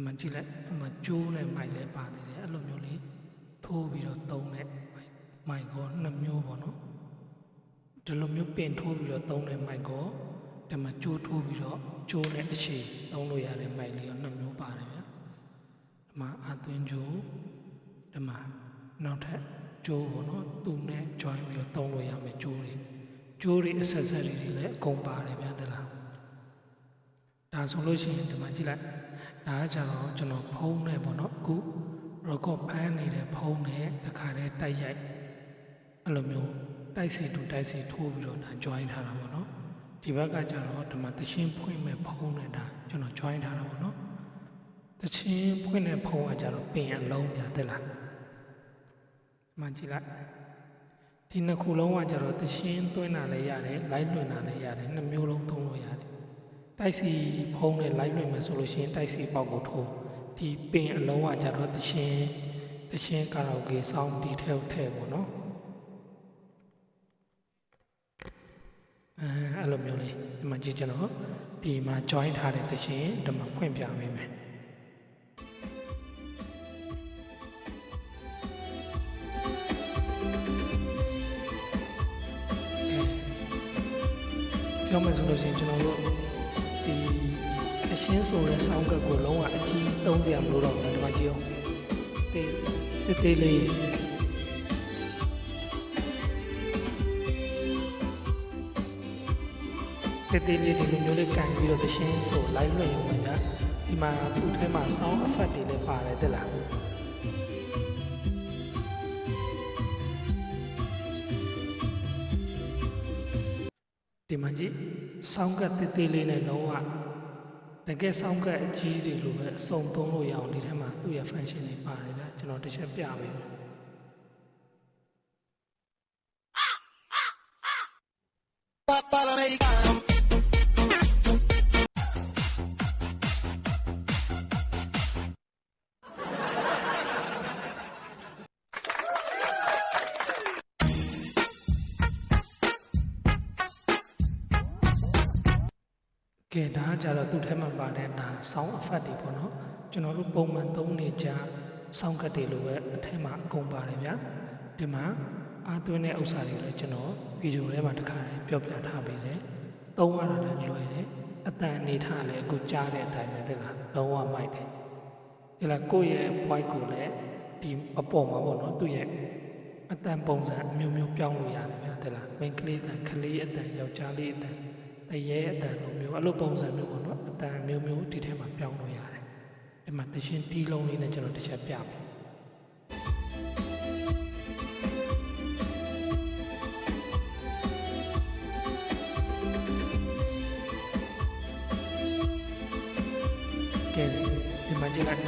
မှာကြည့်လိုက်ဒီမှာကျိုးနဲ့မိုက်လဲပါသေးတယ်အဲ့လိုမျိုးလေးထိုးပြီးတော့သုံးတဲ့မိုက်ကောနှစ်မျိုးပေါ့နော်ဒီလိုမျိုးပင်ထိုးပြီးတော့သုံးတဲ့မိုက်ကောဒီမှာကျိုးထိုးပြီးတော့ကျိုးနဲ့အရှိသုံးလို့ရတဲ့မိုက်လေးရောနှစ်မျိုးပါတယ်ဗျာဒီမှာအသွင်းကျိုးဒီမှာနောက်ထပ်ကျိုးပေါ့နော်သူနဲ့ join ပြီးတော့သုံးလို့ရမယ်ကျိုးတွေ accessory တွေလည်းအကုန်ပါတယ်ဗျာတလားဒါဆိုလို့ရှိရင်ဒီမှာကြည့်လိုက်ဒါကကြတော့ကျွန်တော်ဖုန်းနဲ့ပေါ့နော်အခု record ဖမ်းနေတဲ့ဖုန်းနဲ့တခါတည်းတိုက်ရိုက်အဲ့လိုမျိုးတိုက်စီထိုးပြီးတော့ဒါ join ထားတာပေါ့နော်ဒီဘက်ကကြတော့ဒီမှာတချင်းဖွင့်မဲ့ဖုန်းနဲ့ဒါကျွန်တော် join ထားတာပေါ့နော်တချင်းဖွင့်တဲ့ဖုန်းကကြတော့ပင်အလုံးညာတက်လားမှကြည့်လိုက်ဒီနှစ်ခုလုံးကကြတော့တချင်းသွင်းတာလည်းရတယ် live လွှင့်တာလည်းရတယ်နှစ်မျိုးလုံးသုံးလို့ရတယ်တိုက်စီဖုံးနဲ့ live လွှင့်မယ်ဆိုလို့ရှိရင်တိုက်စီပေါက်ကိုထိုးဒီပင်အလုံးကကြတော့တချင်းကာရာโอเกဆောင်းဒီထဲပေါ့နော်အဲ့လိုမျိုးလေးဒီမှာကြည့်ကျွန်တော်ဒီမှာ join ထားတဲ့တချင်းဒီမှာဖွင့်ပြပေးမယ်ပြောမယ်ဆိုလို့ရှိရင်ကျွန်တော်တို့ဒီအရှင်းဆိုတဲ့ဆောင်းကပ်ကိုလုံးဝအကြီးသုံးစရာမလိုတော့ဘူးဒီမှာကြည့်အောင်တေးလေးဒီလိုမျိုးလေးကန်ပြီးတော့တရှင်းဆို live လွှင့်ရုံနဲ့ဒီမှာသူ့ထဲမှာ sound effect တွေလည်းပါတယ်တဲ့လားဒီမှာကြည့်ဆောင်းကတ်တေးလေးနဲ့လုံးဝတကယ်ဆောင်းကတ်အကြီးတွေလိုပဲအစုံသုံးလို့ရအောင်ဒီထဲမှာသူ့ရဲ့ function တွေပါတယ်ဗျာကျွန်တော်တစ်ချက်ပြပေးမယ်ကဲဒါကြတော့သူ့ထဲမှာပါတဲ့ဒါ sound effect တွေပေါ့နော်ကျွန်တော်တို့ပုံမှန်သုံးနေကြ sound ကတ်တွေလိုပဲအထက်မှာအကုန်ပါတယ်ဗျာဒီမှာအားသွင်းတဲ့ဥစ္စာတွေလည်းကျွန်တော်ဗီဒီယိုထဲမှာတစ်ခါလေးပြောပြထားပေးတယ်သုံးရတာလည်းလွယ်တယ်အတန်အနေထားလည်းအခုကြားတဲ့အတိုင်းပဲတဲ့လားလုံးဝမိုက်တယ်ဒီလားကိုယ့်ရဲ့ voice ကိုလည်းဒီအပေါ်မှာပေါ့နော်သူ့ရဲ့အတန်ပုံစံအမျိုးမျိုးပြောင်းလို့ရတယ်ဗျာတဲ့လား main ကလေးအတန်ခလေးအတန်ယောက်ျားလေးအတန်တရေအတန်လိုမျိုးအဲ့လိုပုံစံမျိုးပေါ့နော်အတန်မျိုးဒီထဲမှာပြောင်းလို့ရတယ်ဒီမှာတရှင်တီးလုံးလေးနဲ့ကျွန်တော်တစ်ချက်ပြပေးကဲဒီမှာကြည့်လိုက်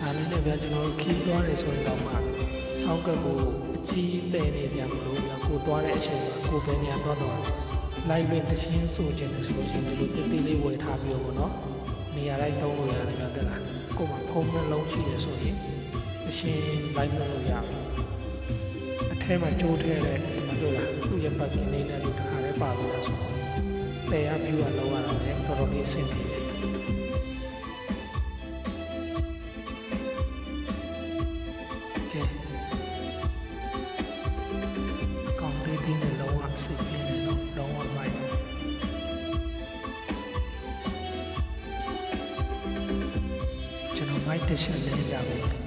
အားလုံးလည်းဗျာကျွန်တော်တို့ခီးသွားတယ်ဆိုရင်တော့မှစောက်ကပ်ကိုအကြီးတဲ့နေကြမလို့ဗျာကိုသွားတဲ့အချိန်မှာကိုပဲညာသွား live လွှင့်တချင်းဆိုခြင်းနဲ့ဆိုလို့ရှိရင်ဒီလိုတေးသေးလေးဝယ်ထားပြီးတော့ပေါ့နော်နေရာတိုင်းသုံးလို့ရတယ်ဗျာတဲ့လားကိုမှဖုန်းနှလုံးရှိတယ်ဆိုရင်အရှင် live လွှင့်လို့ရပြီအထဲမှာကြိုးထဲတဲ့မတို့လားသူ့ရဲ့ပတ်ကင်းလေးနဲ့လူတစ်ခါလေးပါလို့ရဆိုတော့တဲ့ရပြီးတော့လောက်ရတာလည်းတော်တော်လေးအဆင်ပြေတယ်ဒီနေ့လုံးဝစိတ်ပြင်းနေတော့လုံးဝမိုက်ကျွန်တော်မိုက်တစ်ချက်လေးရပါမယ်ဟယ်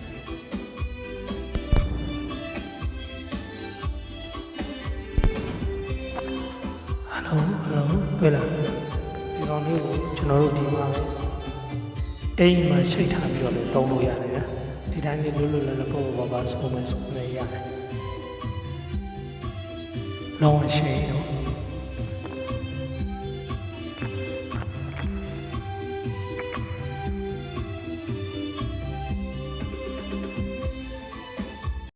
လိုတွေ့လားဒီကောင်လေးကိုကျွန်တော်တို့ဒီမှာအိမ်မှာရှိတ်ထားပြီးတော့လည်းသုံးလို့ရတယ်ဗျာဒီတိုင်းလေးလွတ်လွတ်လပ်လပ်ပေါ့ပါဆိုမယ်ဆိုနေရတယ်လုံးဝရှိတော့